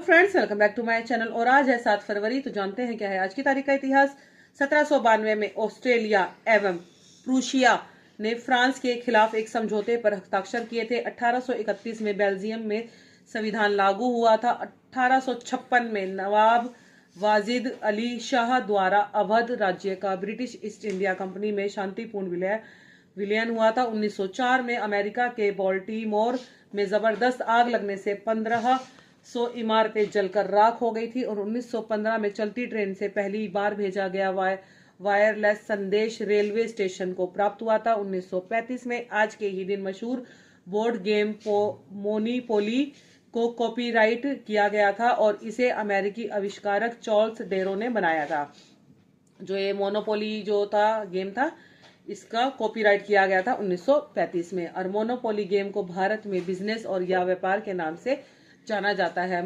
Friends, welcome back to my channel. और आज है 7 फरवरी। तो जानते हैं क्या है आज की तारीख का इतिहास। 1792 में ऑस्ट्रेलिया एवं प्रूशिया ने फ्रांस के खिलाफ एक समझौते पर हस्ताक्षर किए थे। 1831 में बेल्जियम में संविधान लागू हुआ था। 1856 में नवाब वाजिद अली शाह द्वारा अवध राज्य का ब्रिटिश ईस्ट इंडिया कंपनी में शांतिपूर्ण विलयन हुआ था। 1904 में अमेरिका के बाल्टीमोर में जबरदस्त आग लगने से 1500 इमारतें जलकर राख हो गई थी। और 1915 में चलती ट्रेन से पहली बार भेजा गया वायरलेस संदेश रेलवे स्टेशन को प्राप्त हुआ था। 1935 में आज के ही दिन मशहूर बोर्ड गेम मोनीपोली को कॉपीराइट किया गया था और इसे अमेरिकी आविष्कारक चार्ल्स डेरो ने बनाया था। जो ये मोनोपोली जो था गेम था, इसका कॉपीराइट किया गया था 1935 में। और मोनोपोली गेम को भारत में बिजनेस और या व्यापार के नाम से जाना जाता है।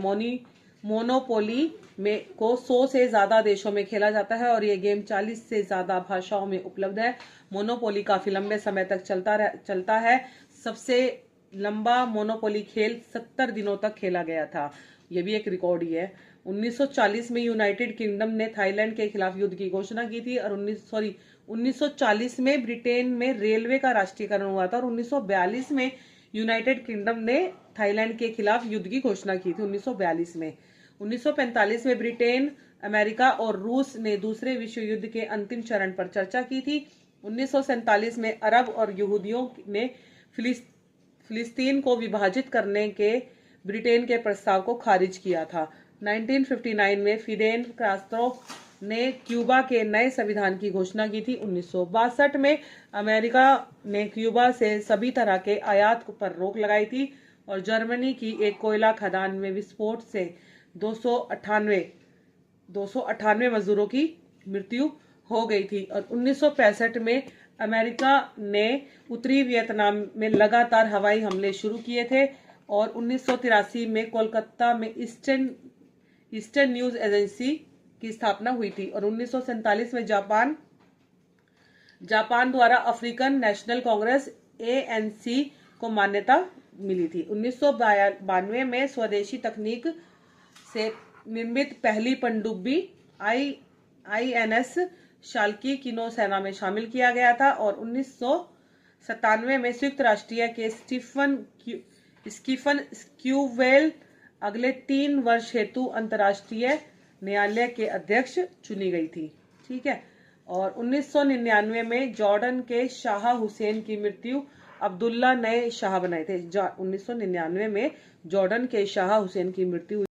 मोनोपोली में को 100 से ज्यादा देशों में खेला जाता है और ये गेम 40 से ज्यादा भाषाओं में उपलब्ध है। मोनोपोली काफी लंबे समय तक चलता है। सबसे लंबा मोनोपोली खेल 70 दिनों तक खेला गया था। ये भी एक रिकॉर्ड ही है। 1940 में यूनाइटेड किंगडम ने थाईलैंड के खिलाफ युद्ध की घोषणा की थी। और 1940 में ब्रिटेन में रेलवे का राष्ट्रीयकरण हुआ था। और 1942 में यूनाइटेड किंगडम ने थाईलैंड के खिलाफ युद्ध की घोषणा की थी 1942 में। 1945 में ब्रिटेन, अमेरिका और रूस ने दूसरे विश्व युद्ध के अंतिम चरण पर चर्चा की थी। 1947 में अरब और यहूदियों ने फिलिस्तीन को विभाजित करने के ब्रिटेन के प्रस्ताव को खारिज किया था। 1959 में फिडेल कास्त्रो ने क्यूबा के नए संविधान की घोषणा की थी। 1962 में अमेरिका ने क्यूबा से सभी तरह के आयात पर रोक लगाई थी। और जर्मनी की एक कोयला खदान में विस्फोट से 298 मजदूरों की मृत्यु हो गई थी। और 1965 में अमेरिका ने उत्तरी वियतनाम में लगातार हवाई हमले शुरू किए थे। और 1983 में कोलकाता में ईस्टर्न न्यूज एजेंसी की स्थापना हुई थी। और 1947 में जापान द्वारा अफ्रीकन नेशनल कांग्रेस ANC को मान्यता मिली थी। 1992 में स्वदेशी तकनीक से निर्मित पहली पनडुब्बी INS शाल्की की नौसेना में शामिल किया गया था। और 1997 में संयुक्त राष्ट्र के स्टीफन स्क्यूवेल अगले 3 वर्ष हेतु अंतर्राष्ट्रीय न्यायालय के अध्यक्ष चुनी गई थी। ठीक है। और 1999 में जॉर्डन के शाह हुसैन की मृत्यु अब्दुल्ला नए शाह बनाए थे। 1999 में जॉर्डन के शाह हुसैन की मृत्यु